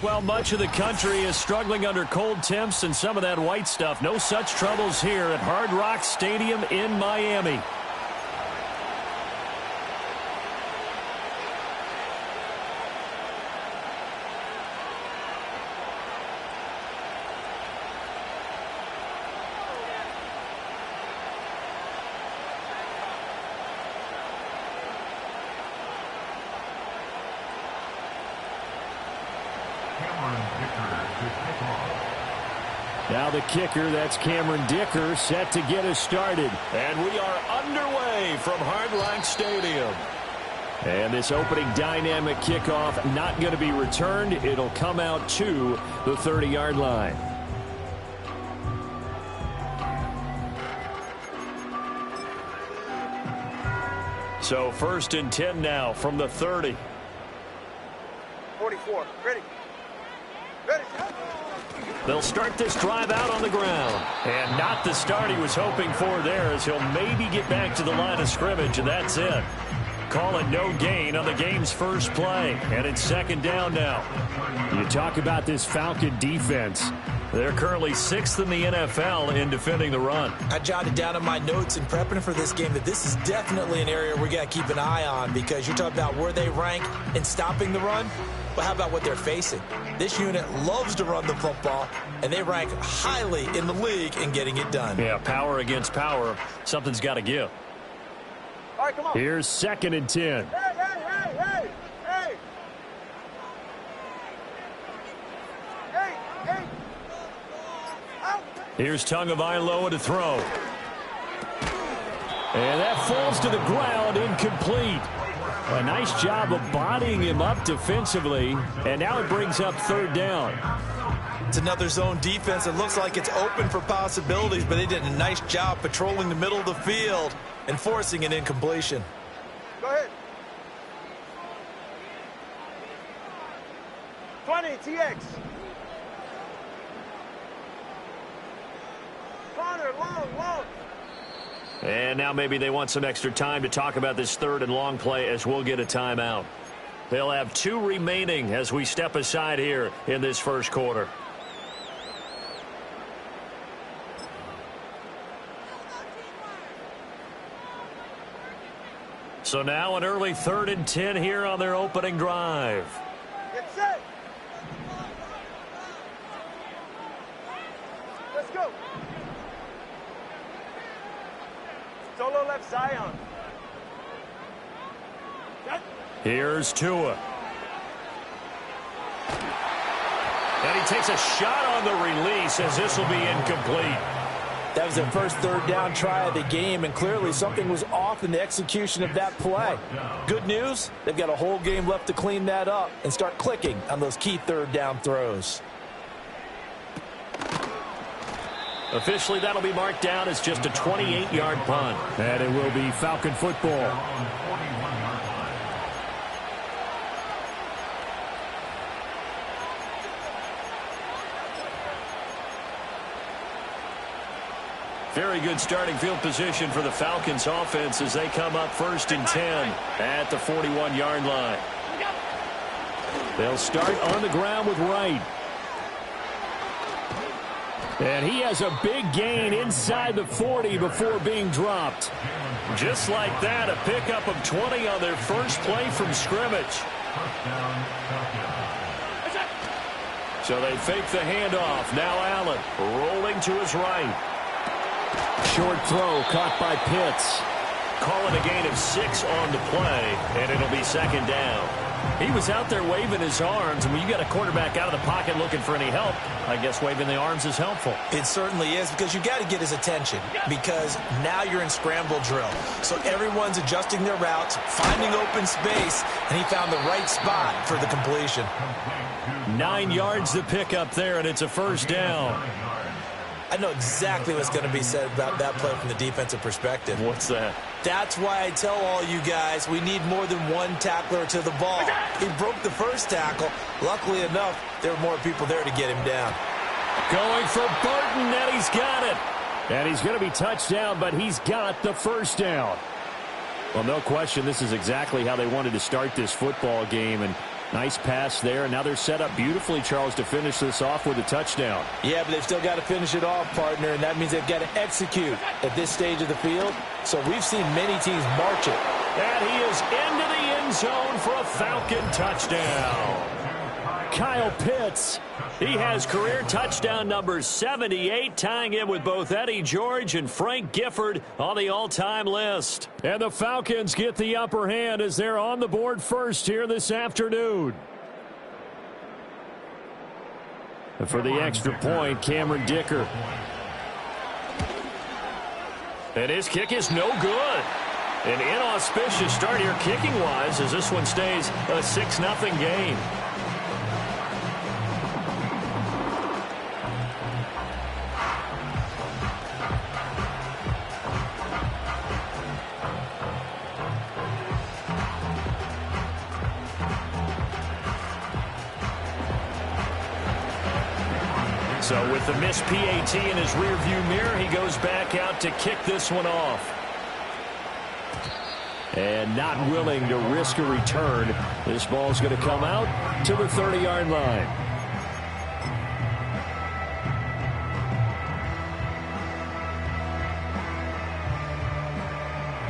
Well, much of the country is struggling under cold temps and some of that white stuff. No such troubles here at Hard Rock Stadium in Miami. Now the kicker, that's Cameron Dicker, set to get us started. And we are underway from Hard Rock Stadium. And this opening dynamic kickoff not going to be returned. It'll come out to the 30-yard line. So 1st and 10 now from the 30. 44. Ready. Ready. They'll start this drive out on the ground. And not the start he was hoping for there, as he'll maybe get back to the line of scrimmage, and that's it. Call it no gain on the game's first play. And it's 2nd down now. You talk about this Falcon defense. They're currently 6th in the NFL in defending the run. I jotted down in my notes in prepping for this game that this is definitely an area we got to keep an eye on, because you're talking about where they rank in stopping the run. But how about what they're facing? This unit loves to run the football, and they rank highly in the league in getting it done. Yeah, power against power. Something's got to give. All right, come on. Here's 2nd and 10. Hey. Out. Here's Tagovailoa to throw. And that falls to the ground, incomplete. A nice job of bodying him up defensively, and now it brings up 3rd down. It's another zone defense. It looks like it's open for possibilities, but they did a nice job patrolling the middle of the field and forcing an incompletion. Go ahead. 20, TX. Corner, long. And now maybe they want some extra time to talk about this 3rd and long play, as we'll get a timeout. They'll have 2 remaining as we step aside here in this first quarter. So now an early 3rd and 10 here on their opening drive. Get set. Let's go. Solo left, Zion. Here's Tua. And he takes a shot on the release, as this will be incomplete. That was their first 3rd down try of the game, and clearly something was off in the execution of that play. Good news, they've got a whole game left to clean that up and start clicking on those key 3rd down throws. Officially, that'll be marked down as just a 28-yard punt. And it will be Falcon football. Very good starting field position for the Falcons offense as they come up 1st and 10 at the 41-yard line. They'll start on the ground with Wright. And he has a big gain inside the 40 before being dropped. Just like that, a pickup of 20 on their first play from scrimmage. So they fake the handoff. Now Allen rolling to his right. Short throw caught by Pitts. Calling a gain of 6 on the play, and it'll be 2nd down. He was out there waving his arms, and when you got a quarterback out of the pocket looking for any help, I guess waving the arms is helpful. It certainly is, because you got to get his attention, because now you're in scramble drill. So everyone's adjusting their routes, finding open space, and he found the right spot for the completion. 9 yards to pick up there, and it's a 1st down. I know exactly what's going to be said about that play from the defensive perspective. What's that? That's why I tell all you guys we need more than one tackler to the ball. He broke the first tackle. Luckily enough, there were more people there to get him down. Going for Burton, and he's got it. And he's going to be touched down, but he's got the 1st down. Well, no question, this is exactly how they wanted to start this football game, and Nice pass there, and now they're set up beautifully, Charles, to finish this off with a touchdown. Yeah, but they've still got to finish it off, partner, and that means they've got to execute at this stage of the field. So we've seen many teams march it. And he is into the end zone for a Falcon touchdown. Kyle Pitts, he has career touchdown number 78, tying him with both Eddie George and Frank Gifford on the all-time list. And the Falcons get the upper hand as they're on the board first here this afternoon. And for the extra point, Cameron Dicker. And his kick is no good. An inauspicious start here kicking-wise as this one stays a 6-0 game. So with the missed PAT in his rearview mirror, he goes back out to kick this one off. And not willing to risk a return. This ball's going to come out to the 30-yard line.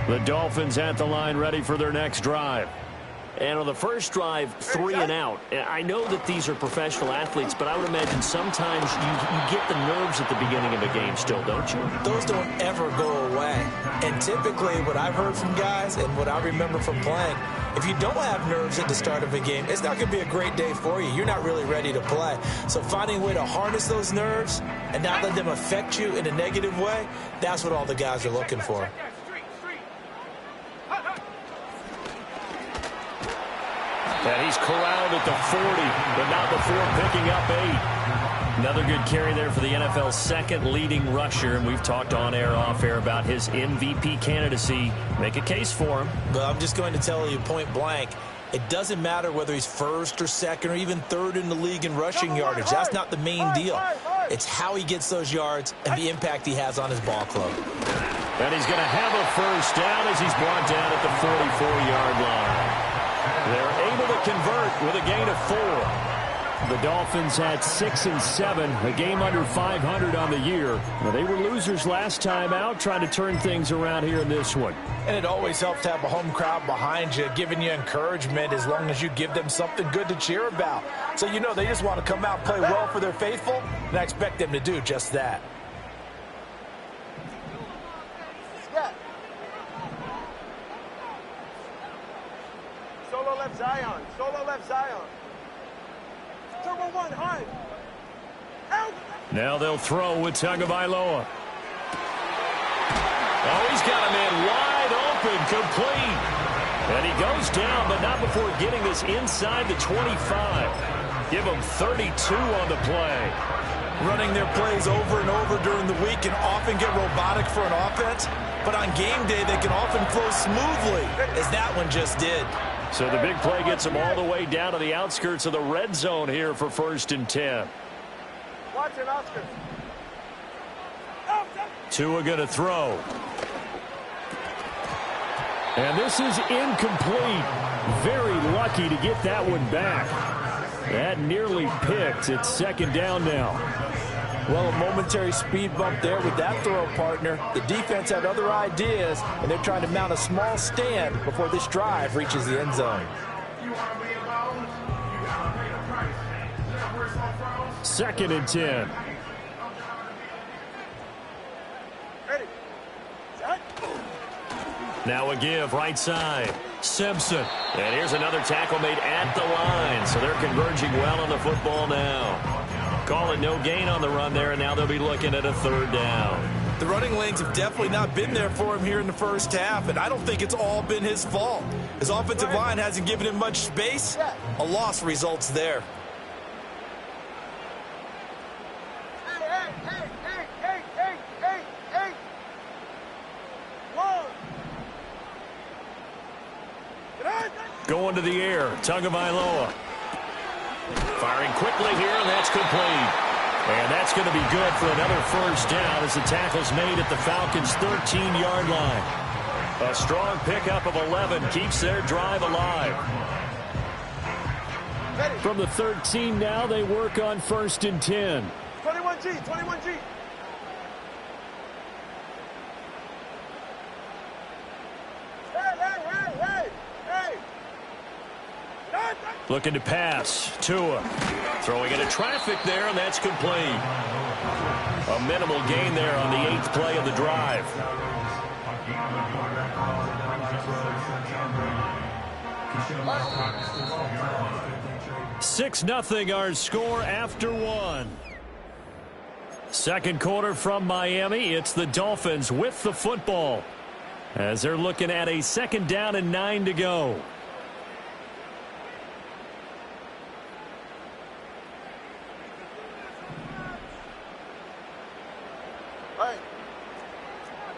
The Dolphins at the line ready for their next drive. And on the first drive, 3 and out. I know that these are professional athletes, but I would imagine sometimes you get the nerves at the beginning of a game still, don't you? Those don't ever go away. And typically what I've heard from guys and what I remember from playing, if you don't have nerves at the start of a game, it's not going to be a great day for you. You're not really ready to play. So finding a way to harness those nerves and not let them affect you in a negative way, that's what all the guys are looking for. And he's corralled at the 40, but not before picking up 8. Another good carry there for the NFL's second leading rusher, and we've talked on air, off air about his MVP candidacy. Make a case for him. But I'm just going to tell you point blank, it doesn't matter whether he's first or second or even third in the league in rushing yardage. That's not the main deal. It's how he gets those yards and the impact he has on his ball club. And he's going to have a first down as he's brought down at the 44-yard line. They're able to convert with a gain of 4. The Dolphins had 6 and 7, a game under 500 on the year. Now, they were losers last time out, trying to turn things around here in this one. And it always helps to have a home crowd behind you, giving you encouragement as long as you give them something good to cheer about. So you know they just want to come out and play well for their faithful, and I expect them to do just that. Solo left Zion. Solo left Zion. Turbo 1, high. Out. Now they'll throw with Tagovailoa. Oh, he's got a man wide open, complete. And he goes down, but not before getting this inside the 25. Give him 32 on the play. Running their plays over and over during the week can often get robotic for an offense, but on game day they can often flow smoothly, as that one just did. So the big play gets him all the way down to the outskirts of the red zone here for 1st and 10. Watch it, Oscar. Tua going to throw. And this is incomplete. Very lucky to get that one back. That nearly picked. It's 2nd down now. Well, a momentary speed bump there with that throw, partner. The defense had other ideas, and they're trying to mount a small stand before this drive reaches the end zone. 2nd and 10. Ready. Set. Now a give right side. Simpson. And here's another tackle made at the line. So they're converging well on the football now. Call it no gain on the run there, and now they'll be looking at a 3rd down. The running lanes have definitely not been there for him here in the first half, and I don't think it's all been his fault. His offensive line hasn't given him much space. A loss results there. Going to the air, Tagovailoa. Firing quickly here, and that's complete. And that's going to be good for another 1st down as the tackle's made at the Falcons' 13-yard line. A strong pickup of 11 keeps their drive alive. From the 13 now, they work on 1st and 10. 21G, 21G. Hey. Looking to pass. Tua throwing into traffic there, and that's complete. A minimal gain there on the 8th play of the drive. 6-0 our score after 1. Second quarter from Miami. It's the Dolphins with the football as they're looking at a 2nd down and 9 to go.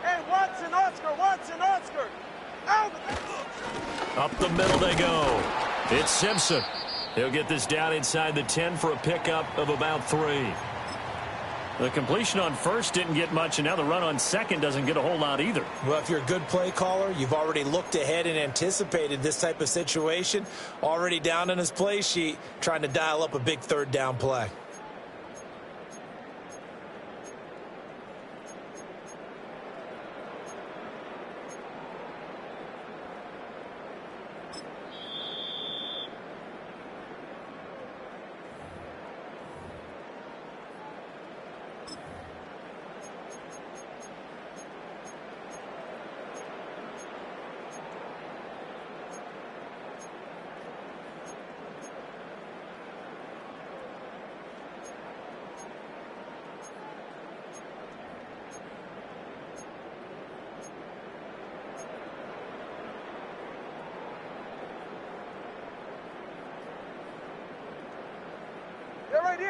Hey, Watson, Oscar. Out. Up the middle they go. It's Simpson. He'll get this down inside the 10 for a pickup of about 3. The completion on 1st didn't get much, and now the run on 2nd doesn't get a whole lot either. Well, if you're a good play caller, you've already looked ahead and anticipated this type of situation. Already down on his play sheet, trying to dial up a big 3rd down play.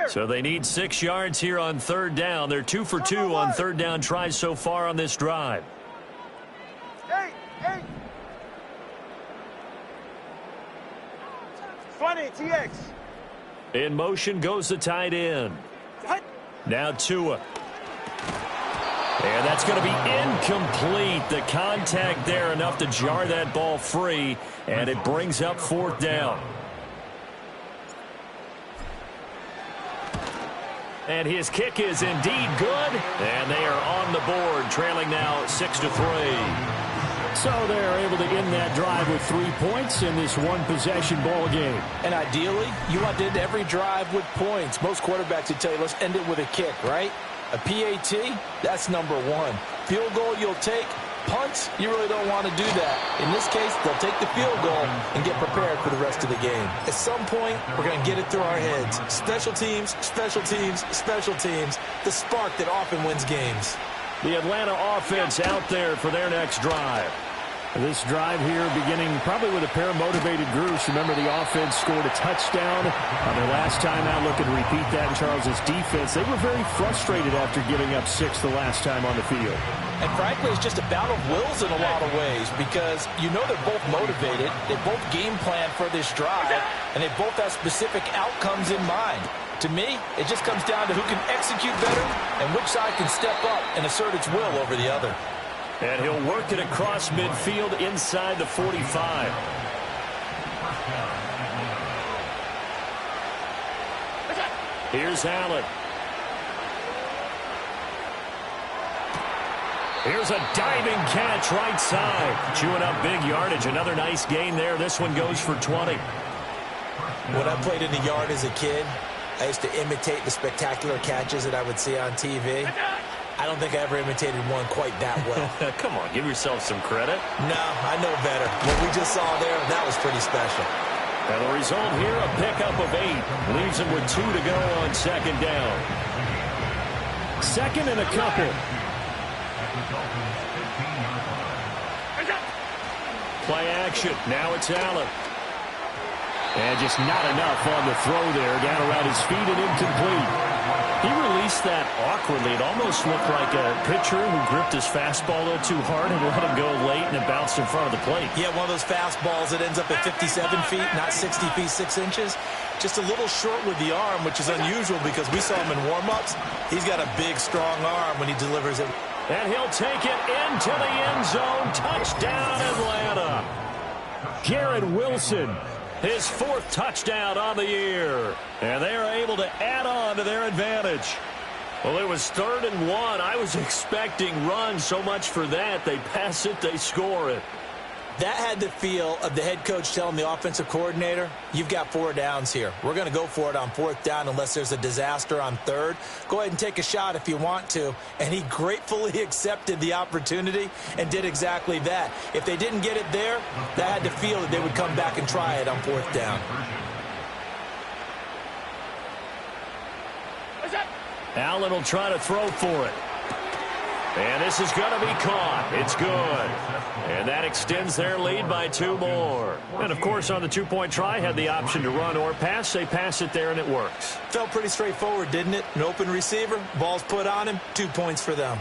So they need 6 yards here on 3rd down. They're 2 for 2 on 3rd down tries so far on this drive. Hey. 20, TX. In motion goes the tight end. Now Tua. And that's going to be incomplete. The contact there enough to jar that ball free, and it brings up 4th down. And his kick is indeed good, and they are on the board, trailing now 6-3. So they're able to end that drive with 3 points in this one-possession ball game. And ideally, you want to end every drive with points. Most quarterbacks would tell you, let's end it with a kick, right? A PAT, that's number 1. Field goal you'll take. Punts, you really don't want to do that. In this case, they'll take the field goal and get prepared for the rest of the game. At some point, we're going to get it through our heads. Special teams, special teams, special teams. The spark that often wins games. The Atlanta offense out there for their next drive. This drive here beginning probably with a pair of motivated groups. Remember, the offense scored a touchdown on their last time out. Looking to repeat that in Charles's defense. They were very frustrated after giving up 6 the last time on the field. And frankly, it's just a battle of wills in a lot of ways because you know they're both motivated. They both game plan for this drive, and they both have specific outcomes in mind. To me, it just comes down to who can execute better and which side can step up and assert its will over the other. And he'll work it across midfield inside the 45. Here's Allen. Here's a diving catch right side. Chewing up big yardage. Another nice gain there. This one goes for 20. When I played in the yard as a kid, I used to imitate the spectacular catches that I would see on TV. I don't think I ever imitated one quite that well. Come on, give yourself some credit. No, I know better. What we just saw there, that was pretty special. And the result here, a pickup of 8. Leaves him with 2 to go on 2nd down. 2nd and a couple. Play action. Now it's Allen. And just not enough on the throw there. Down around his feet and incomplete. He released that awkwardly. It almost looked like a pitcher who gripped his fastball a little too hard and let him go late, and it bounced in front of the plate. Yeah, one of those fastballs that ends up at 57 feet, not 60 feet, 6 inches. Just a little short with the arm, which is unusual because we saw him in warm-ups. He's got a big, strong arm when he delivers it. And he'll take it into the end zone. Touchdown, Atlanta. Garrett Wilson His 4th touchdown on the year. And they are able to add on to their advantage. Well, it was 3rd and 1. I was expecting run, so much for that. They pass it, they score it. That had the feel of the head coach telling the offensive coordinator, you've got 4 downs here. We're going to go for it on 4th down unless there's a disaster on 3rd. Go ahead and take a shot if you want to. And he gratefully accepted the opportunity and did exactly that. If they didn't get it there, that had the feel that they would come back and try it on 4th down. Allen will try to throw for it. And this is going to be caught. It's good. And that extends their lead by 2 more. And, of course, on the 2-point try, had the option to run or pass. They pass it there, and it works. Felt pretty straightforward, didn't it? An open receiver, ball's put on him, 2 points for them.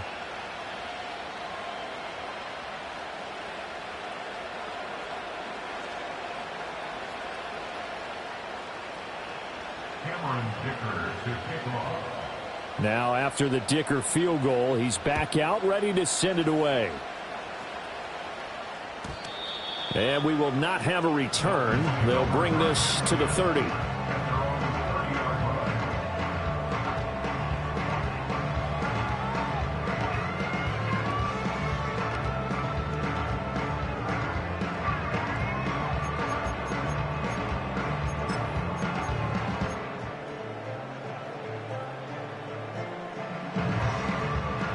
Now, after the Dicker field goal, he's back out, ready to send it away. And we will not have a return. They'll bring this to the 30.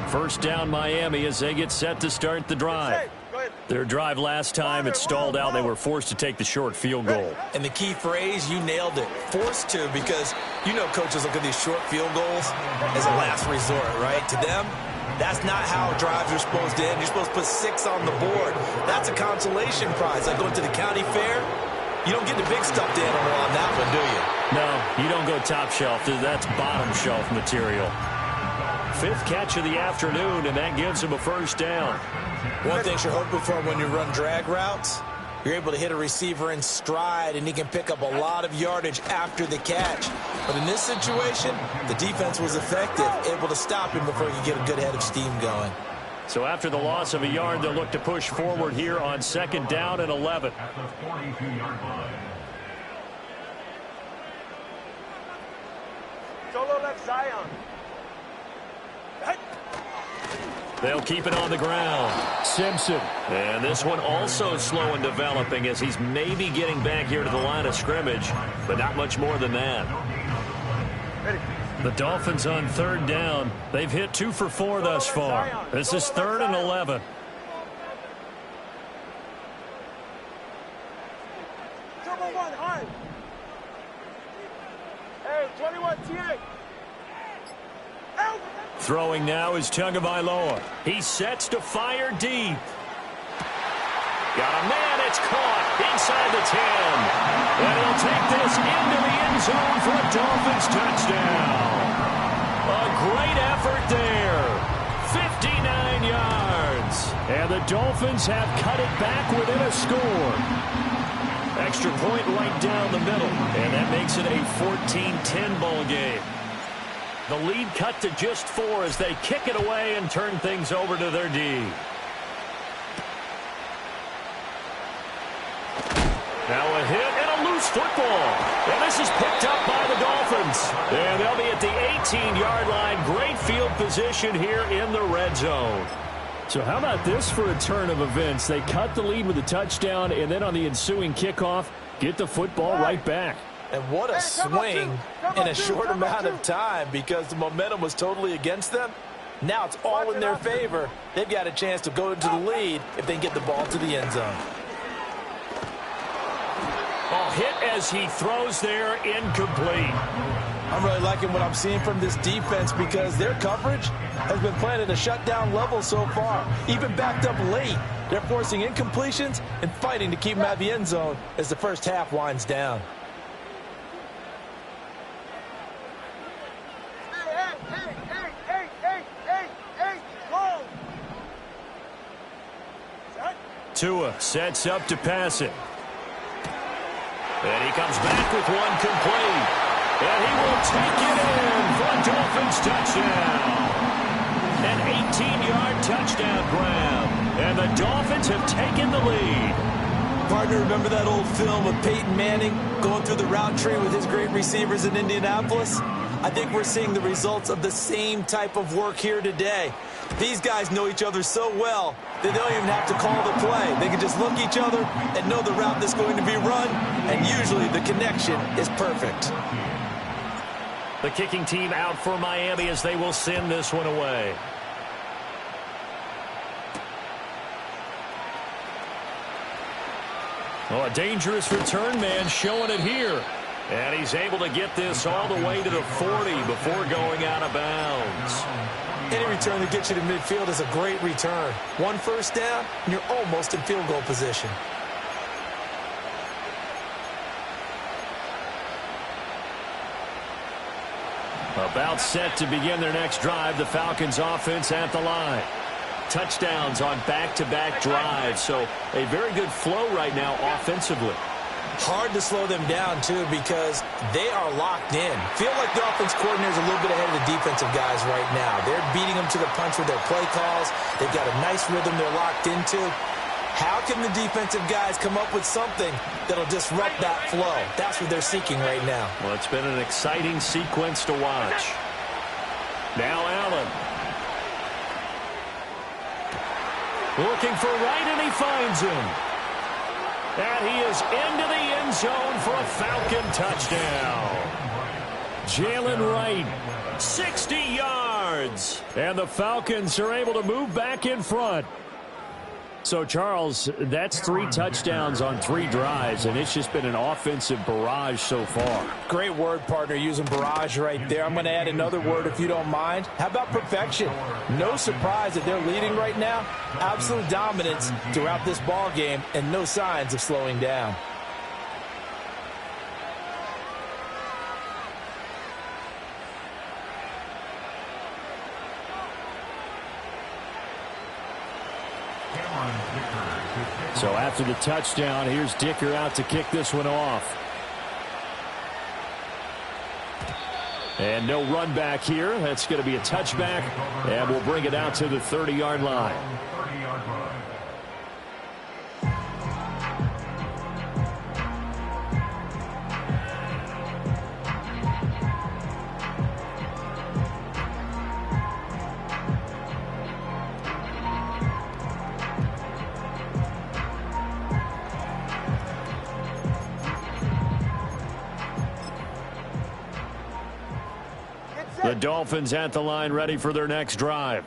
First down Miami as they get set to start the drive. Their drive last time, it stalled out. They were forced to take the short field goal. And the key phrase, you nailed it. Forced to, because you know coaches look at these short field goals as a last resort, right? To them, that's not how drives are supposed to end. You're supposed to put 6 on the board. That's a consolation prize. Like going to the county fair, you don't get the big stuffed animal on that one, do you? No, you don't go top shelf. That's bottom shelf material. 5th catch of the afternoon, and that gives him a first down. One thing you're hoping for when you run drag routes, you're able to hit a receiver in stride, and he can pick up a lot of yardage after the catch. But in this situation, the defense was effective, able to stop him before he could get a good head of steam going. So after the loss of a yard, they'll look to push forward here on 2nd down and 11. At the 42-yard line. Solo left Zion. They'll keep it on the ground. Simpson. And this one also slow in developing as he's maybe getting back here to the line of scrimmage, but not much more than that. The Dolphins on 3rd down. They've hit 2 for 4 thus far. This is 3rd and 11. Turbo 1, high. Hey, 21, TA. Throwing now is Tagovailoa. He sets to fire deep. Got a man, it's caught inside the 10. And he'll take this into the end zone for a Dolphins touchdown. A great effort there. 59 yards. And the Dolphins have cut it back within a score. Extra point right down the middle. And that makes it a 14-10 ball game. The lead cut to just 4 as they kick it away and turn things over to their D. Now a hit and a loose football. And this is picked up by the Dolphins. And they'll be at the 18-yard line. Great field position here in the red zone. So how about this for a turn of events? They cut the lead with a touchdown, and then on the ensuing kickoff, get the football right back. And what a swing in a short amount of time, because the momentum was totally against them. Now it's all in their favor. They've got a chance to go into the lead if they can get the ball to the end zone. Oh, hit as he throws there, incomplete. I'm really liking what I'm seeing from this defense because their coverage has been playing at a shutdown level so far. Even backed up late, they're forcing incompletions and fighting to keep them out of the end zone as the first half winds down. Tua sets up to pass it. And he comes back with one complete. And he will take it in for a Dolphins touchdown. An 18-yard touchdown grab. And the Dolphins have taken the lead. Partner, remember that old film of Peyton Manning going through the route tree with his great receivers in Indianapolis? I think we're seeing the results of the same type of work here today. These guys know each other so well that they don't even have to call the play. They can just look at each other and know the route that's going to be run, and usually the connection is perfect. The kicking team out for Miami as they will send this one away. Oh, a dangerous return man showing it here. And he's able to get this all the way to the 40 before going out of bounds. Any return that gets you to midfield is a great return. One first down, and you're almost in field goal position. About set to begin their next drive, the Falcons offense at the line. Touchdowns on back-to-back drives, so a very good flow right now offensively. Hard to slow them down, too, because they are locked in. Feel like the offense coordinator is a little bit ahead of the defensive guys right now. They're beating them to the punch with their play calls. They've got a nice rhythm they're locked into. How can the defensive guys come up with something that'll disrupt that flow? That's what they're seeking right now. Well, it's been an exciting sequence to watch. Now Allen. Looking for Wright, and he finds him. And he is into the end zone for a Falcon touchdown. Jalen Wright, 60 yards. And the Falcons are able to move back in front. So, Charles, that's 3 touchdowns on 3 drives, and it's just been an offensive barrage so far. Great word, partner, using barrage right there. I'm going to add another word if you don't mind. How about perfection? No surprise that they're leading right now. Absolute dominance throughout this ball game and no signs of slowing down. So after the touchdown, here's Dicker out to kick this one off. And no run back here. That's going to be a touchback, and we'll bring it out to the 30-yard line. The Dolphins at the line ready for their next drive.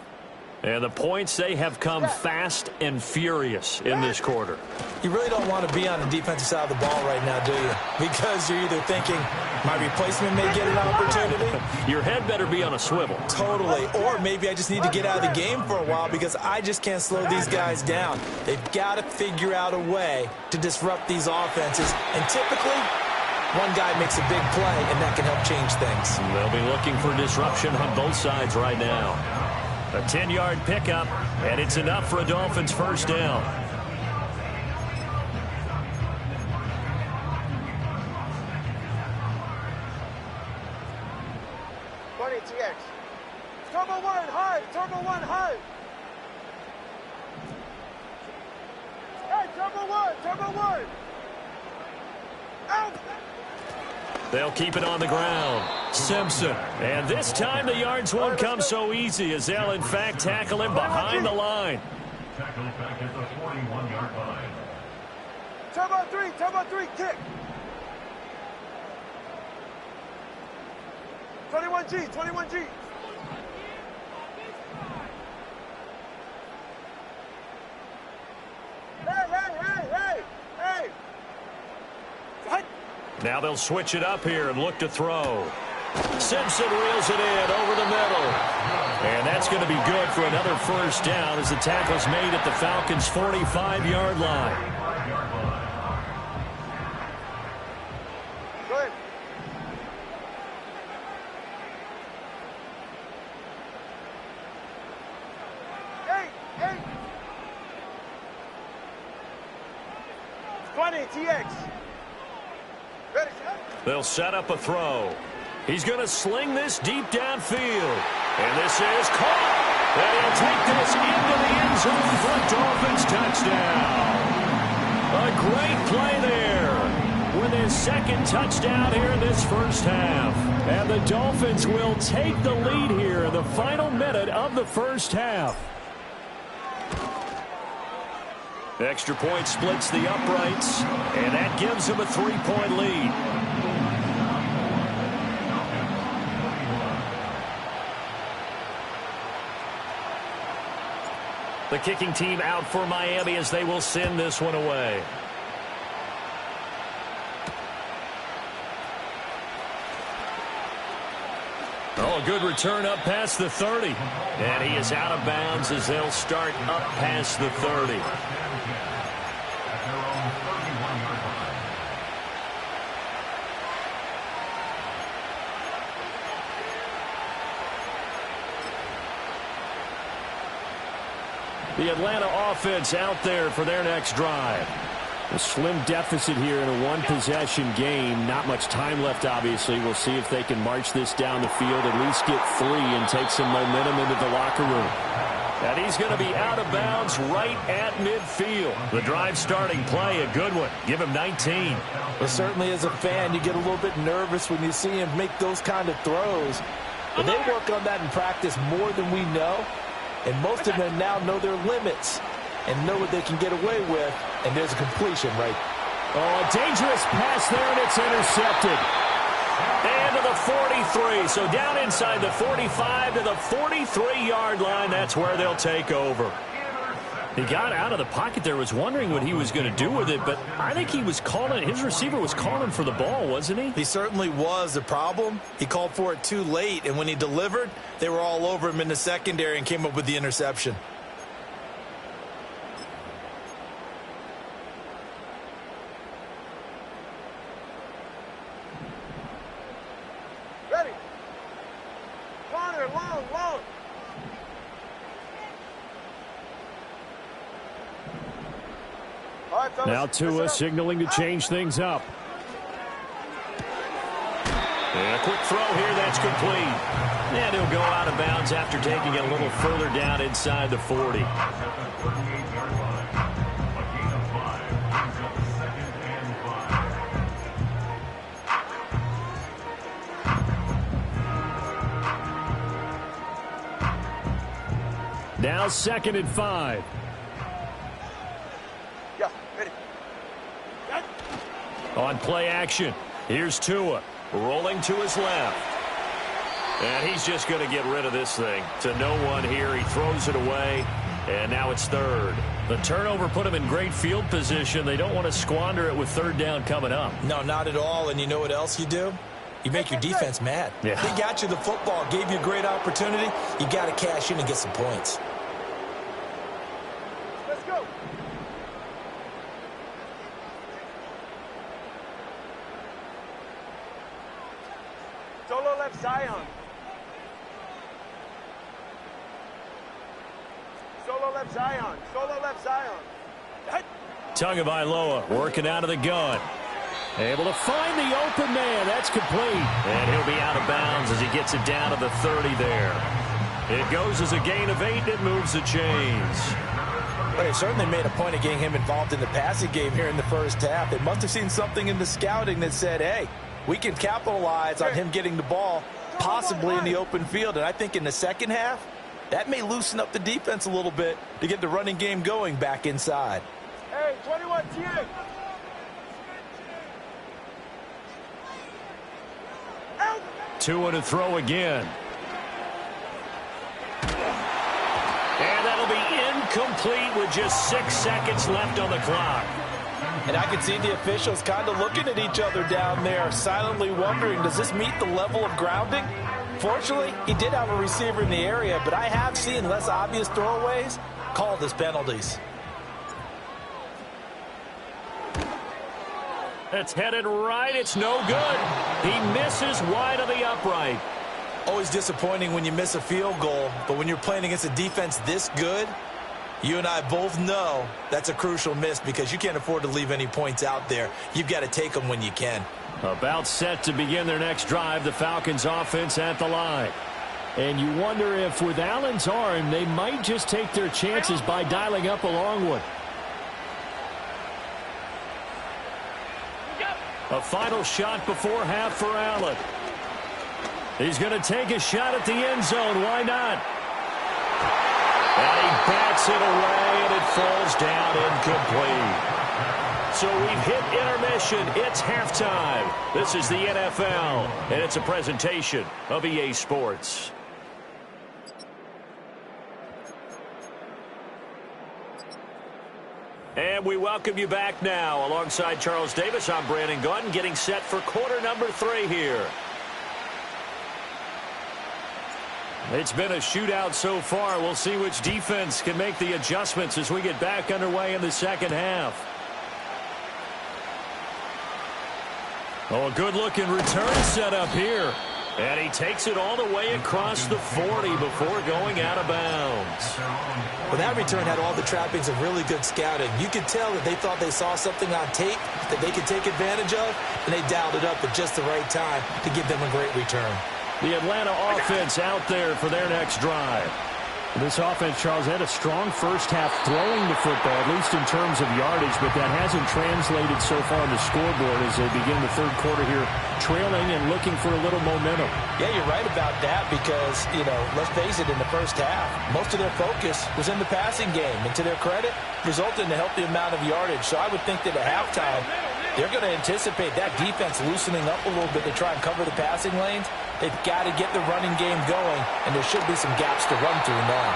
And the points, they have come fast and furious in this quarter. You really don't want to be on the defensive side of the ball right now, do you? Because you're either thinking, my replacement may get an opportunity. Your head better be on a swivel. Totally. Or maybe I just need to get out of the game for a while because I just can't slow these guys down. They've got to figure out a way to disrupt these offenses. And typically, one guy makes a big play, and that can help change things. They'll be looking for disruption on both sides right now. A 10-yard pickup, and it's enough for a Dolphins first down. TX. Turbo 1, high. Turbo 1, high. Hey, Turbo 1, Turbo 1. Out. They'll keep it on the ground. Simpson. And this time the yards won't come so easy as they'll, in fact, tackle him behind the line. Tackle back at the 41-yard line. Turbo 3, kick. 21G. Hey. What? Now they'll switch it up here and look to throw. Simpson reels it in over the middle. And that's going to be good for another first down as the tackle's made at the Falcons' 45-yard line. Good. Hey. 20, TX. Ready, set. They'll set up a throw. He's going to sling this deep downfield. And this is caught. And he'll take this into the end zone for a Dolphins touchdown. A great play there with his second touchdown here in this first half. And the Dolphins will take the lead here in the final minute of the first half. Extra point splits the uprights, and that gives them a 3-point lead. The kicking team out for Miami as they will send this one away. Oh, good return up past the 30. And he is out of bounds as they'll start up past the 30. The Atlanta offense out there for their next drive. A slim deficit here in a one-possession game. Not much time left, obviously. We'll see if they can march this down the field, at least get 3 and take some momentum into the locker room. And he's going to be out of bounds right at midfield. The drive starting play, a good one. Give him 19. Well, certainly as a fan, you get a little bit nervous when you see him make those kind of throws. But they work on that in practice more than we know. And most of them now know their limits and know what they can get away with. And there's a completion, right? Oh, a dangerous pass there, and it's intercepted. And to the 43. So down inside the 45 to the 43-yard line. That's where they'll take over. He got out of the pocket there, was wondering what he was going to do with it, but I think he was calling, his receiver was calling for the ball, wasn't he? He certainly was. The problem, he called for it too late, and when he delivered, they were all over him in the secondary and came up with the interception. Ready. Corner, long, long. Now Tua signaling to change things up. And a quick throw here, that's complete. And he'll go out of bounds after taking it a little further down inside the 40. Now 2nd and 5. On play action, here's Tua, rolling to his left. And he's just going to get rid of this thing. To no one here, he throws it away, and now it's 3rd. The turnover put him in great field position. They don't want to squander it with 3rd down coming up. No, not at all, and you know what else you do? You make your defense mad. Yeah. They got you the football, gave you a great opportunity. You got to cash in and get some points. Let's go. Solo left Zion. Solo left Zion. Solo left Zion. Tagovailoa working out of the gun. Able to find the open man. That's complete. And he'll be out of bounds as he gets it down to the 30 there. It goes as a gain of 8. It moves the chains. But they certainly made a point of getting him involved in the passing game here in the first half. They must have seen something in the scouting that said, hey, we can capitalize on him getting the ball possibly in the open field. And I think in the second half, that may loosen up the defense a little bit to get the running game going back inside. Hey, 21 TA. Tua to throw again. And that'll be incomplete with just 6 seconds left on the clock. And I could see the officials kind of looking at each other down there, silently wondering, does this meet the level of grounding? Fortunately, he did have a receiver in the area, but I have seen less obvious throwaways called as penalties. It's headed right. It's no good. He misses wide of the upright. Always disappointing when you miss a field goal, but when you're playing against a defense this good, you and I both know that's a crucial miss because you can't afford to leave any points out there. You've got to take them when you can. About set to begin their next drive, the Falcons offense at the line. And you wonder if with Allen's arm, they might just take their chances by dialing up a long one. A final shot before half for Allen. He's going to take a shot at the end zone. Why not? And he bats it away, and it falls down incomplete. So we've hit intermission. It's halftime. This is the NFL, and it's a presentation of EA Sports. And we welcome you back now. Alongside Charles Davis, I'm Brandon Gaudin, getting set for quarter number 3 here. It's been a shootout so far. We'll see which defense can make the adjustments as we get back underway in the second half. Oh, a good-looking return set up here. And he takes it all the way across the 40 before going out of bounds. Well, that return had all the trappings of really good scouting. You could tell that they thought they saw something on tape that they could take advantage of, and they dialed it up at just the right time to give them a great return. The Atlanta offense out there for their next drive. This offense, Charles, had a strong first half throwing the football, at least in terms of yardage, but that hasn't translated so far on the scoreboard as they begin the third quarter here, trailing and looking for a little momentum. Yeah, you're right about that because, let's face it, in the first half, most of their focus was in the passing game, and to their credit, resulted in a healthy amount of yardage. So I would think that at halftime, they're going to anticipate that defense loosening up a little bit to try and cover the passing lanes. They've got to get the running game going, and there should be some gaps to run through now.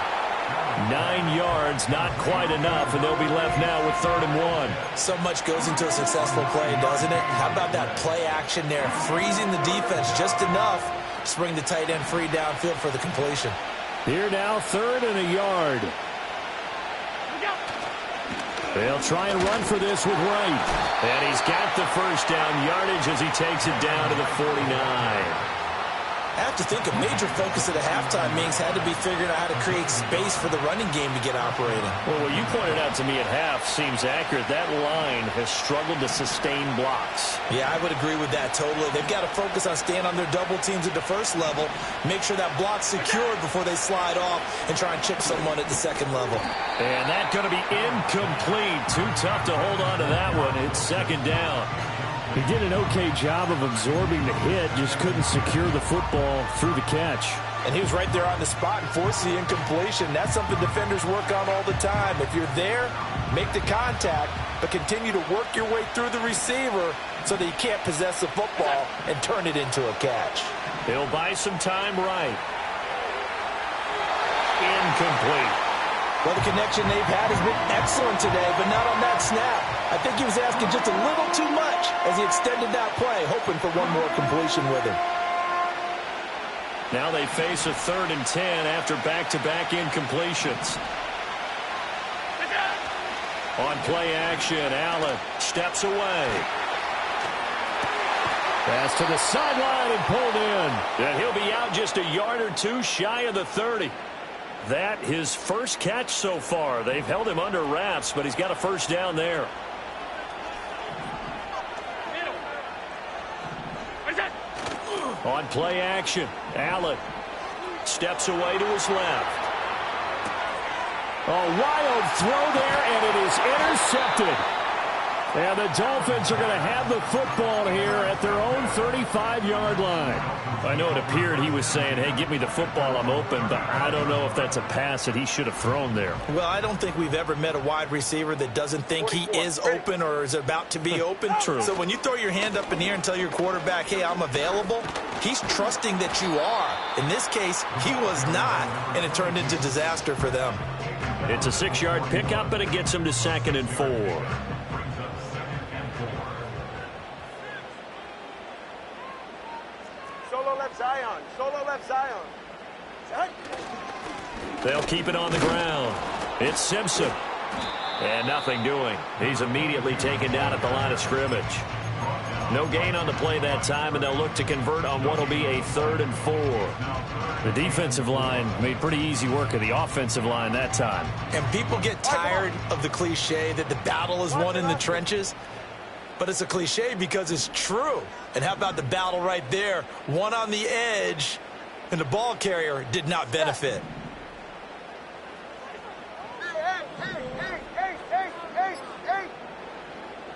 9 yards, not quite enough, and they'll be left now with 3rd and 1. So much goes into a successful play, doesn't it? How about that play action there, freezing the defense just enough to bring the tight end free downfield for the completion. Here now, 3rd and a yard. They'll try and run for this with Wright. And he's got the first down yardage as he takes it down to the 49. I have to think a major focus at the halftime, Minks, had to be figuring out how to create space for the running game to get operating. Well, what you pointed out to me at half seems accurate. That line has struggled to sustain blocks. Yeah, I would agree with that totally. They've got to focus on staying on their double teams at the first level, make sure that block's secured before they slide off and try and chip someone at the second level. And that's going to be incomplete. Too tough to hold on to that one. It's 2nd down. He did an okay job of absorbing the hit, just couldn't secure the football through the catch. And he was right there on the spot and forced the incompletion. That's something defenders work on all the time. If you're there, make the contact, but continue to work your way through the receiver so that you can't possess the football and turn it into a catch. He'll buy some time right. Incomplete. Well, the connection they've had has been excellent today, but not on that snap. I think he was asking just a little too much as he extended that play, hoping for one more completion with him. Now they face a 3rd and 10 after back-to-back incompletions. On play action, Allen steps away. Pass to the sideline and pulled in. And he'll be out just a yard or two shy of the 30. That his first catch so far. They've held him under wraps, but he's got a first down there. On play action, Allen steps away to his left. A wild throw there, and it is intercepted. And the Dolphins are going to have the football here at their own 35-yard line. I know it appeared he was saying, hey, give me the football, I'm open, but I don't know if that's a pass that he should have thrown there. Well, I don't think we've ever met a wide receiver that doesn't think he is open or is about to be open. True. So when you throw your hand up in the air and tell your quarterback, hey, I'm available, he's trusting that you are. In this case, he was not, and it turned into disaster for them. It's a 6-yard pickup, and it gets him to 2nd and 4. Solo left Zion. Solo left Zion. They'll keep it on the ground. It's Simpson. And nothing doing. He's immediately taken down at the line of scrimmage. No gain on the play that time, and they'll look to convert on what will be a 3rd and 4. The defensive line made pretty easy work of the offensive line that time. And people get tired of the cliche that the battle is won in the trenches. But it's a cliche because it's true. And how about the battle right there? One on the edge, and the ball carrier did not benefit.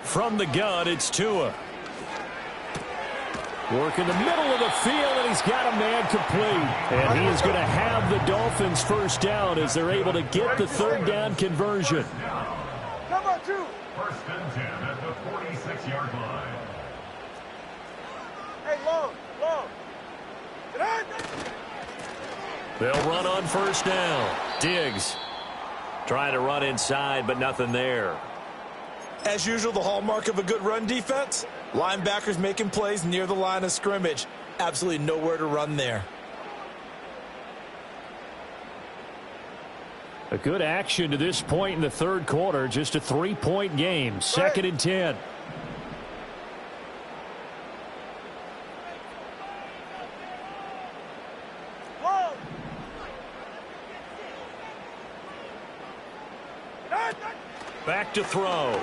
From the gun, it's Tua. Work in the middle of the field, and he's got a man complete. And he is going to have the Dolphins first down as they're able to get the third down conversion. Come on, 2. First and 10 at the 46-yard line. Hey, long. They'll run on first down. Diggs trying to run inside, but nothing there. As usual, the hallmark of a good run defense, linebackers making plays near the line of scrimmage. Absolutely nowhere to run there. A good action to this point in the third quarter. Just a 3-point game. 2nd and 10. Back to throw.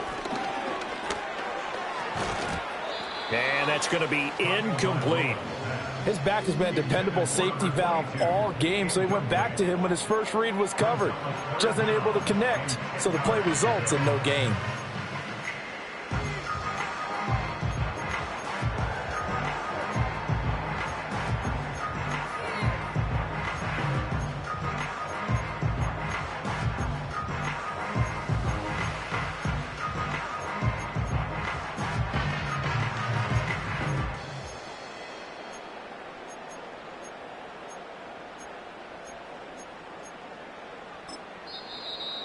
And that's going to be incomplete. His back has been a dependable safety valve all game, so he went back to him when his first read was covered. Just unable to connect, so the play results in no gain.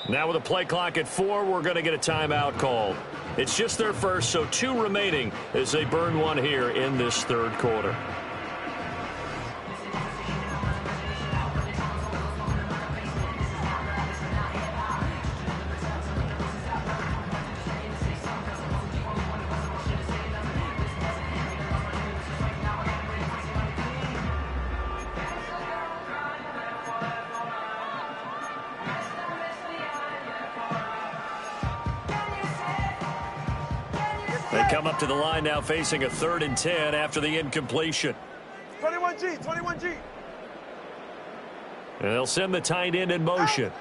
Now with a play clock at 4, we're going to get a timeout called. It's just their first, so 2 remaining as they burn one here in this third quarter. They come up to the line now facing a 3rd and 10 after the incompletion. 21G. And they'll send the tight end in motion.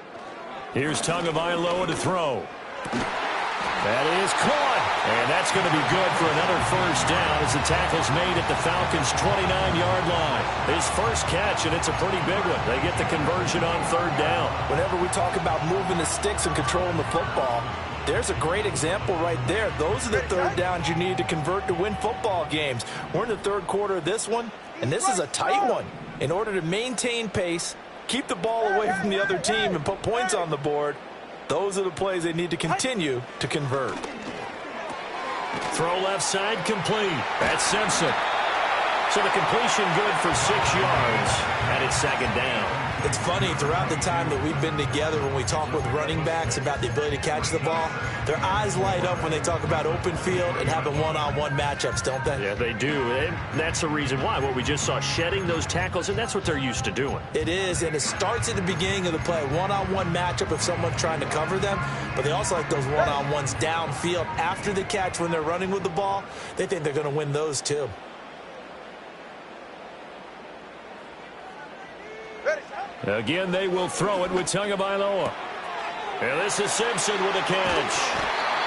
Here's Tagovailoa to throw. That is caught. And that's going to be good for another first down as the tackle's made at the Falcons' 29-yard line. His first catch, and it's a pretty big one. They get the conversion on 3rd down. Whenever we talk about moving the sticks and controlling the football, there's a great example right there. Those are the third downs you need to convert to win football games. We're in the third quarter of this one, and this is a tight one. In order to maintain pace, keep the ball away from the other team, and put points on the board, those are the plays they need to continue to convert. Throw left side complete. That's Simpson. So the completion good for 6 yards, and it's 2nd down. It's funny, throughout the time that we've been together, when we talk with running backs about the ability to catch the ball, their eyes light up when they talk about open field and having one-on-one matchups, don't they? Yeah, they do. And that's the reason why. What we just saw, shedding those tackles, and that's what they're used to doing. It is, and it starts at the beginning of the play. One-on-one matchup if someone's trying to cover them, but they also like those one-on-ones downfield after the catch when they're running with the ball. They think they're going to win those too. Again, they will throw it with Tagovailoa. And this is Simpson with a catch.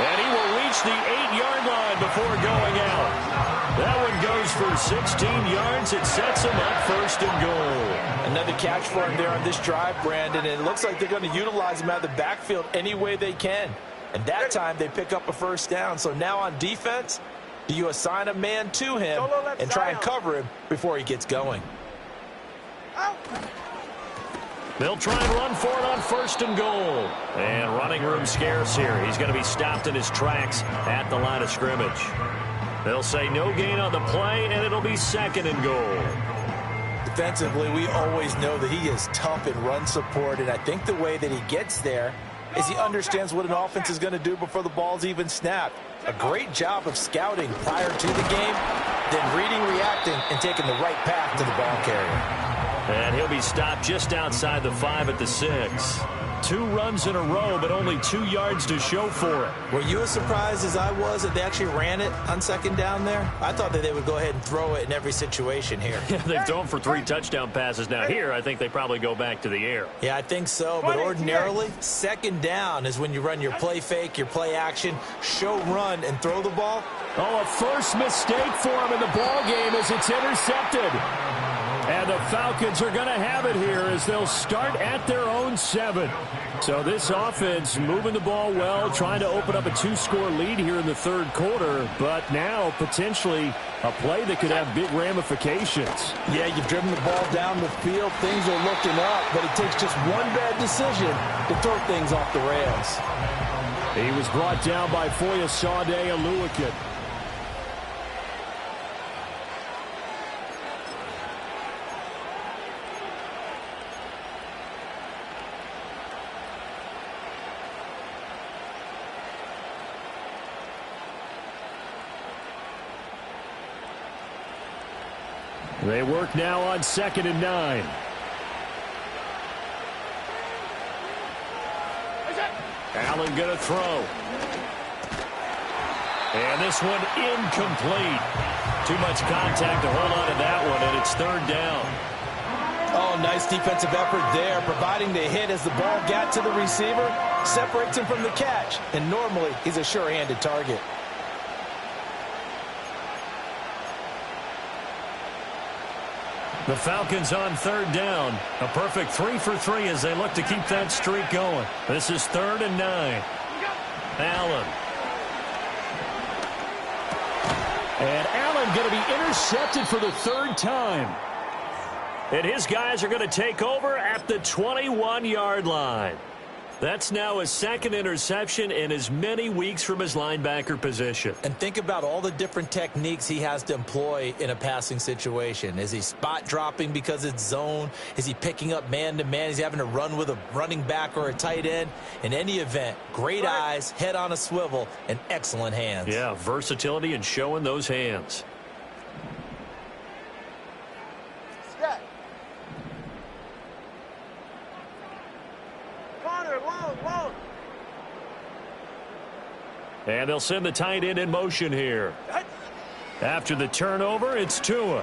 And he will reach the 8-yard line before going out. That one goes for 16 yards. It sets him up 1st and goal. Another catch for him there on this drive, Brandon, and it looks like they're going to utilize him out of the backfield any way they can. And that time they pick up a first down. So now on defense, do you assign a man to him and try and cover him before he gets going? They'll try and run for it on 1st and goal. And running room scarce here. He's going to be stopped in his tracks at the line of scrimmage. They'll say no gain on the play, and it'll be 2nd and goal. Defensively, we always know that he is tough in run support, and I think the way that he gets there is he understands what an offense is going to do before the ball's even snapped. A great job of scouting prior to the game, then reading, reacting, and taking the right path to the ball carrier. And he'll be stopped just outside the 5 at the 6. 2 runs in a row, but only 2 yards to show for it. Were you as surprised as I was that they actually ran it on second down there? I thought that they would go ahead and throw it in every situation here. Yeah, they've thrown for 3 touchdown passes. Now here, I think they probably go back to the air. Yeah, I think so, but ordinarily, second down is when you run your play fake, your play action, show run, and throw the ball. Oh, a first mistake for him in the ball game as it's intercepted. And the Falcons are going to have it here as they'll start at their own 7. So this offense moving the ball well, trying to open up a 2-score lead here in the third quarter, but now potentially a play that could have big ramifications. Yeah, you've driven the ball down the field. Things are looking up, but it takes just one bad decision to throw things off the rails. He was brought down by Foyesade Oluokun. They work now on 2nd and 9. Allen going to throw. And this one incomplete. Too much contact to hold on to that one, and it's 3rd down. Oh, nice defensive effort there, providing the hit as the ball got to the receiver, separates him from the catch, and normally he's a sure-handed target. The Falcons on 3rd down. A perfect 3 for 3 as they look to keep that streak going. This is 3rd and 9. Allen. And Allen going to be intercepted for the 3rd time. And his guys are going to take over at the 21-yard line. That's now his 2nd interception in as many weeks from his linebacker position. And think about all the different techniques he has to employ in a passing situation. Is he spot dropping because it's zone? Is he picking up man-to-man? Is he having to run with a running back or a tight end? In any event, great eyes, head on a swivel, and excellent hands. Yeah, versatility and showing those hands. And they'll send the tight end in motion here. After the turnover, it's Tua.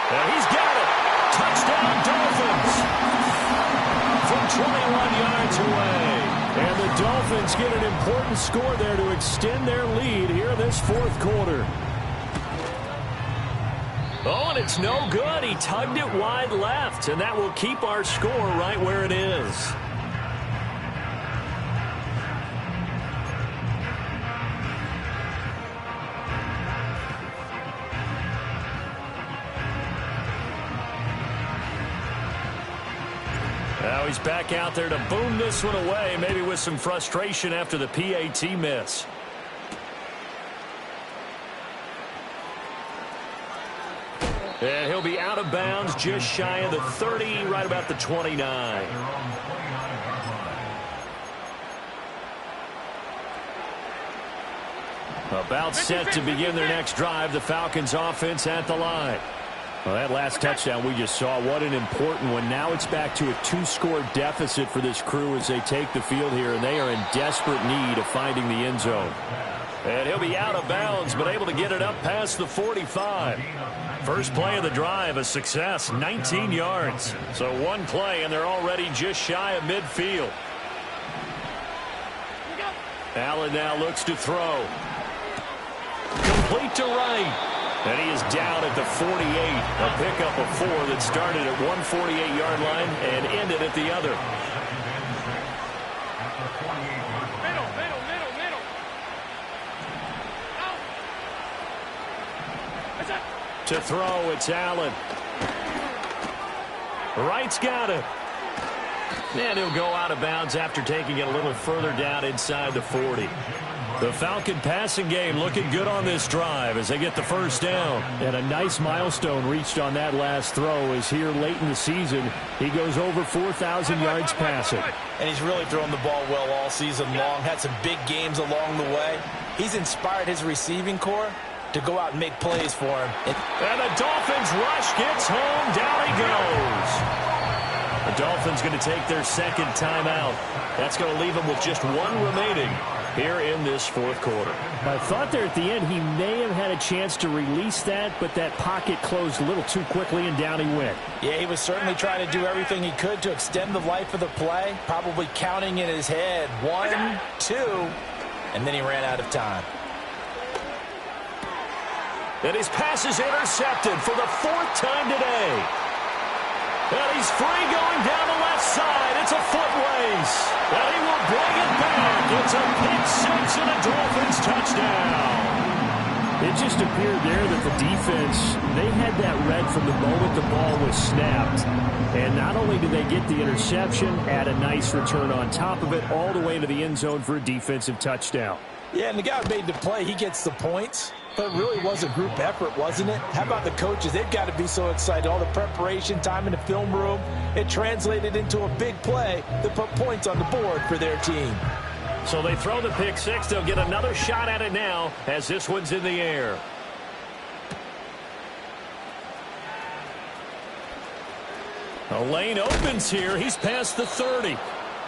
And he's got it. Touchdown, Dolphins. From 21 yards away. And the Dolphins get an important score there to extend their lead here this 4th quarter. Oh, and it's no good. He tugged it wide left, and that will keep our score right where it is. Now he's back out there to boom this one away, maybe with some frustration after the PAT miss. And he'll be out of bounds just shy of the 30, right about the 29. About set to begin their next drive, the Falcons offense at the line. Well, that last touchdown we just saw, what an important one. Now it's back to a 2-score deficit for this crew as they take the field here, and they are in desperate need of finding the end zone. And he'll be out of bounds, but able to get it up past the 45. First play of the drive, a success, 19 yards. So one play, and they're already just shy of midfield. Allen now looks to throw. Complete to right. And he is down at the 48. A pickup of 4 that started at one 48-yard line and ended at the other. To throw, it's Allen. Wright's got it. And he'll go out of bounds after taking it a little further down inside the 40. The Falcon passing game looking good on this drive as they get the first down. And a nice milestone reached on that last throw as here late in the season, he goes over 4,000 yards passing. And he's really thrown the ball well all season long. Had some big games along the way. He's inspired his receiving corps, to go out and make plays for him. And the Dolphins rush gets home. Down he goes. The Dolphins going to take their second timeout. That's going to leave them with just one remaining here in this fourth quarter. I thought there at the end he may have had a chance to release that, but that pocket closed a little too quickly, and down he went. Yeah, he was certainly trying to do everything he could to extend the life of the play, probably counting in his head 1, 2, and then he ran out of time. And his pass is intercepted for the fourth time today. And he's free going down the left side. It's a foot race. And he will bring it back. It's a pick six and a Dolphins touchdown. It just appeared there that the defense, they had that read from the moment the ball was snapped. And not only did they get the interception, add a nice return on top of it, all the way to the end zone for a defensive touchdown. Yeah, and the guy who made the play, he gets the points. But it really was a group effort, wasn't it? How about the coaches? They've got to be so excited. All the preparation, time in the film room, it translated into a big play that put points on the board for their team. So they throw the pick six. They'll get another shot at it now as this one's in the air. A lane opens here. He's past the 30.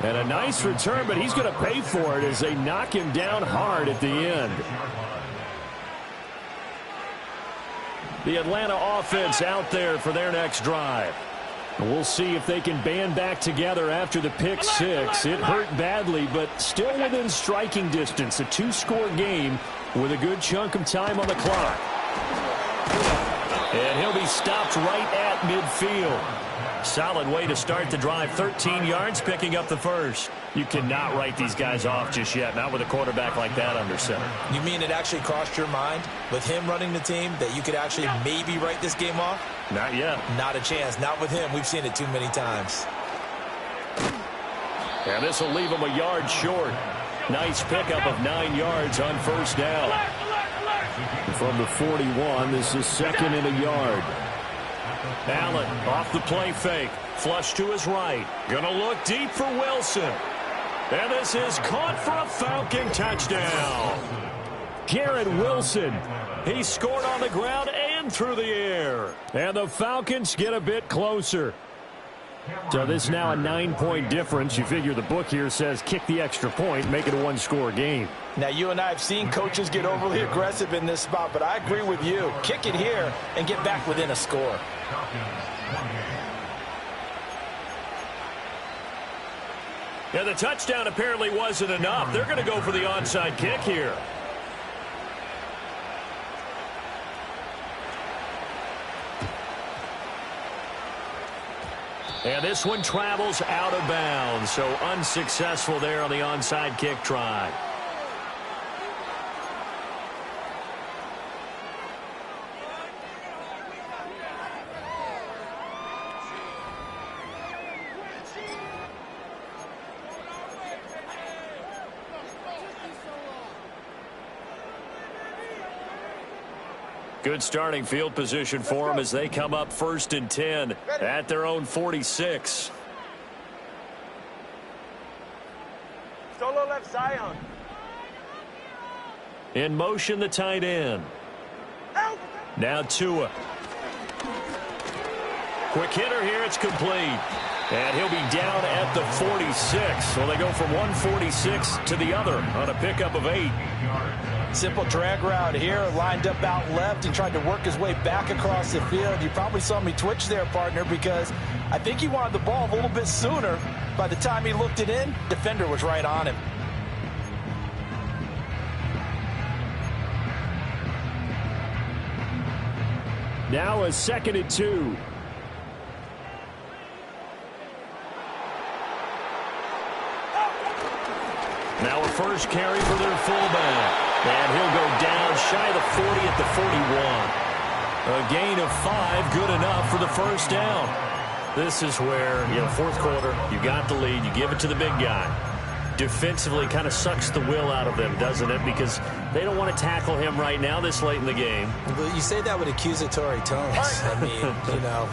And a nice return, but he's going to pay for it as they knock him down hard at the end. The Atlanta offense out there for their next drive. We'll see if they can band back together after the pick six. It hurt badly, but still within striking distance. A two-score game with a good chunk of time on the clock. And he'll be stopped right at midfield. Solid way to start the drive. 13 yards, picking up the first. You cannot write these guys off just yet, not with a quarterback like that under center. You mean it actually crossed your mind with him running the team that you could actually maybe write this game off? Not yet. Not a chance. Not with him. We've seen it too many times. And this will leave him a yard short. Nice pickup of 9 yards on first down. From the 41, this is second and a yard. Allen off the play fake. Flush to his right. Going to look deep for Wilson. And this is caught for a Falcon touchdown. Garrett Wilson. He scored on the ground and through the air. And the Falcons get a bit closer. So this is now a 9-point difference. You figure the book here says kick the extra point, make it a one-score game. Now, you and I have seen coaches get overly aggressive in this spot, but I agree with you. Kick it here and get back within a score. Yeah, the touchdown apparently wasn't enough. They're going to go for the onside kick here. And this one travels out of bounds, so unsuccessful there on the onside kick try. Good starting field position for them as they come up 1st and 10 at their own 46. Solo left Zion. In motion, the tight end. Now Tua. Quick hitter here. It's complete. And he'll be down at the 46. So they go from 146 to the other on a pickup of 8. Simple drag route here, lined up out left and tried to work his way back across the field. You probably saw me twitch there, partner, because I think he wanted the ball a little bit sooner. By the time he looked it in, defender was right on him. Now a 2nd and 2. Now a first carry for their fullback. And he'll go down shy of the 40 at the 41. A gain of 5, good enough for the first down. This is where, fourth quarter, you got the lead. You give it to the big guy. defensively kind of sucks the will out of them, doesn't it? Because they don't want to tackle him right now this late in the game. Well, you say that with accusatory tones. I mean,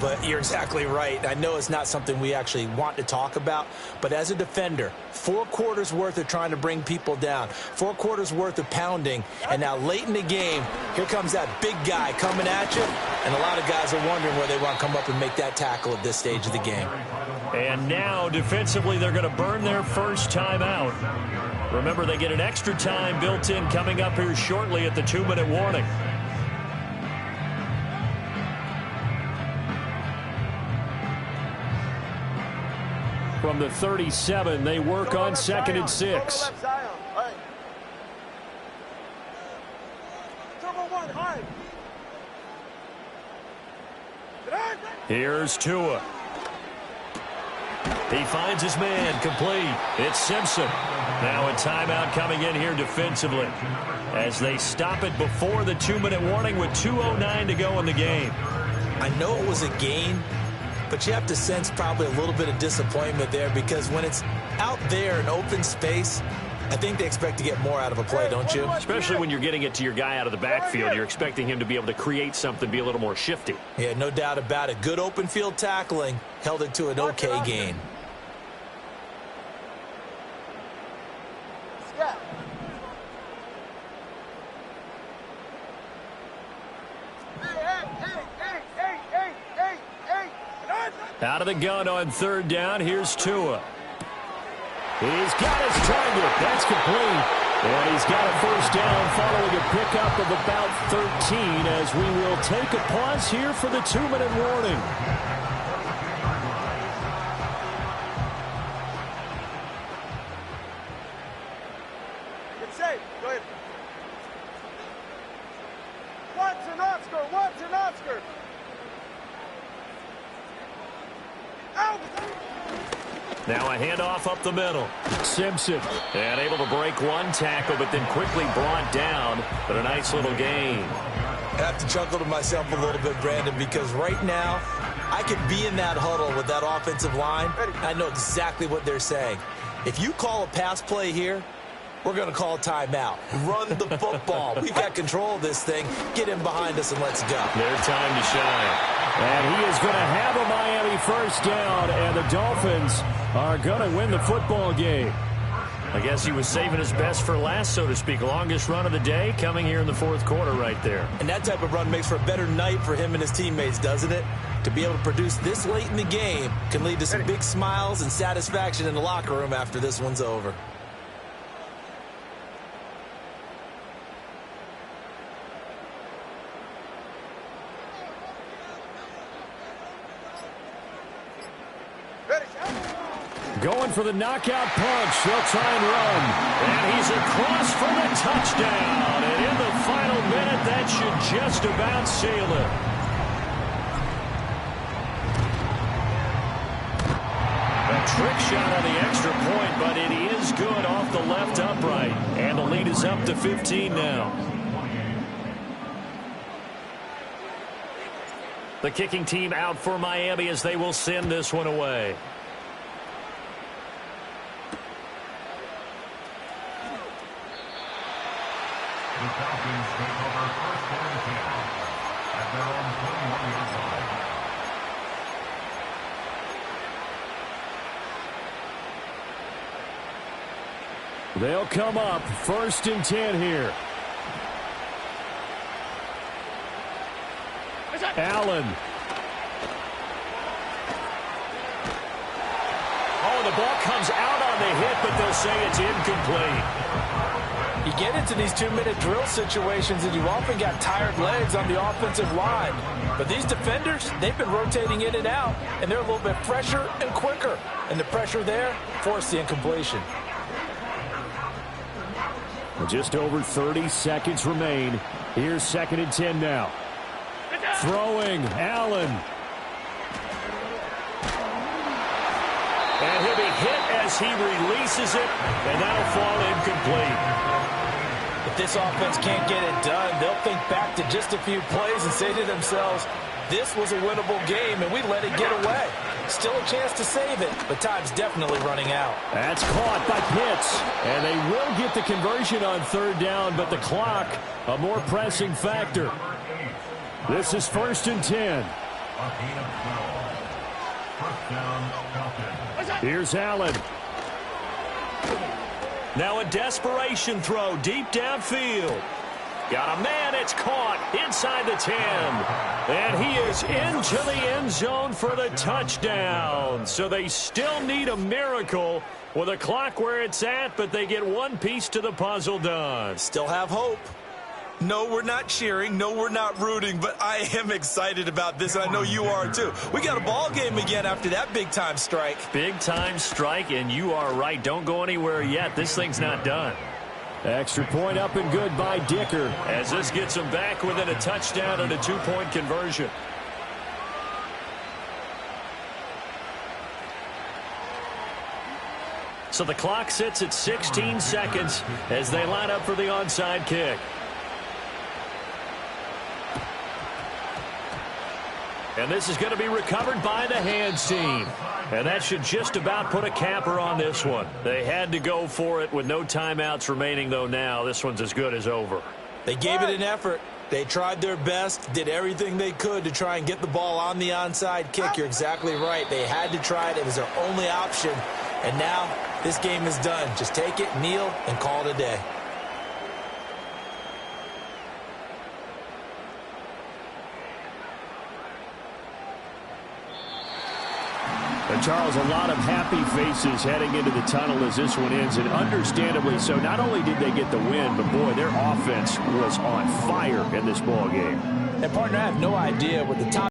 but you're exactly right. I know it's not something we actually want to talk about, but as a defender, 4 quarters worth of trying to bring people down, 4 quarters worth of pounding, and now late in the game, here comes that big guy coming at you, and a lot of guys are wondering where they want to come up and make that tackle at this stage of the game. And now, defensively, they're going to burn their first time out. Remember, they get an extra time built in coming up here shortly at the 2-minute warning. From the 37, they work on 2nd and 6. Here's Tua. He finds his man, complete. It's Simpson. Now a timeout coming in here defensively as they stop it before the 2-minute warning with 2:09 to go in the game. I know it was a gain, but you have to sense probably a little bit of disappointment there because when it's out there in open space, I think they expect to get more out of a play, don't you? Especially when you're getting it to your guy out of the backfield. You're expecting him to be able to create something, be a little more shifty. Yeah, no doubt about it. Good open field tackling held it to an okay gain. Out of the gun on 3rd down. Here's Tua. He's got his target. That's complete. And he's got a first down following a pickup of about 13 as we will take a pause here for the 2-minute warning. Good save. Go ahead. Watson, Oscar. Watson, Oscar. Now a handoff up the middle. Simpson. And able to break one tackle, but then quickly brought down. But a nice little gain. I have to chuckle to myself a little bit, Brandon, because right now I could be in that huddle with that offensive line. I know exactly what they're saying. If you call a pass play here, we're going to call a timeout. Run the football. We've got control of this thing. Get in behind us and let's go. Their time to shine. And he is going to have a Miami first down, and the Dolphins are going to win the football game. I guess he was saving his best for last, so to speak. Longest run of the day coming here in the 4th quarter right there. And that type of run makes for a better night for him and his teammates, doesn't it? To be able to produce this late in the game can lead to some big smiles and satisfaction in the locker room after this one's over. Going for the knockout punch. They'll try and run. And he's across for the touchdown. And in the final minute, that should just about seal it. A trick shot on the extra point, but it is good off the left upright. And the lead is up to 15 now. The kicking team out for Miami as they will send this one away. The Falcons take over first and 10 at their own 21-yard line. They'll come up 1st and 10 here. Allen. Oh, the ball comes out on the hit, but they'll say it's incomplete. You get into these 2-minute drill situations, and you've often got tired legs on the offensive line. But these defenders, they've been rotating in and out, and they're a little bit fresher and quicker. And the pressure there forced the incompletion. Just over 30 seconds remain. Here's 2nd and 10 now. Throwing, Allen. And he'll be hit as he releases it, and that'll fall incomplete. If this offense can't get it done, they'll think back to just a few plays and say to themselves, this was a winnable game, and we let it get away. Still a chance to save it, but time's definitely running out. That's caught by Pitts. And they will get the conversion on third down, but the clock, a more pressing factor. This is 1st and 10. Here's Allen. Now a desperation throw deep downfield. Got a man, it's caught inside the 10. And he is into the end zone for the touchdown. So they still need a miracle with a clock where it's at, but they get one piece to the puzzle done. Still have hope. No, we're not cheering. No, we're not rooting, but I am excited about this, and I know you are too. We got a ball game again after that big-time strike. Big-time strike, and you are right. Don't go anywhere yet. This thing's not done. Extra point up and good by Dicker. As this gets them back within a touchdown and a 2-point conversion. So the clock sits at 16 seconds as they line up for the onside kick. And this is going to be recovered by the hands team. And that should just about put a capper on this one. They had to go for it with no timeouts remaining, though now. This one's as good as over. They gave it an effort. They tried their best, did everything they could to try and get the ball on the onside kick. You're exactly right. They had to try it. It was their only option. And now this game is done. Just take it, kneel, and call it a day. And Charles, a lot of happy faces heading into the tunnel as this one ends, and understandably so. Not only did they get the win, but boy, their offense was on fire in this ball game. And partner, I have no idea what the top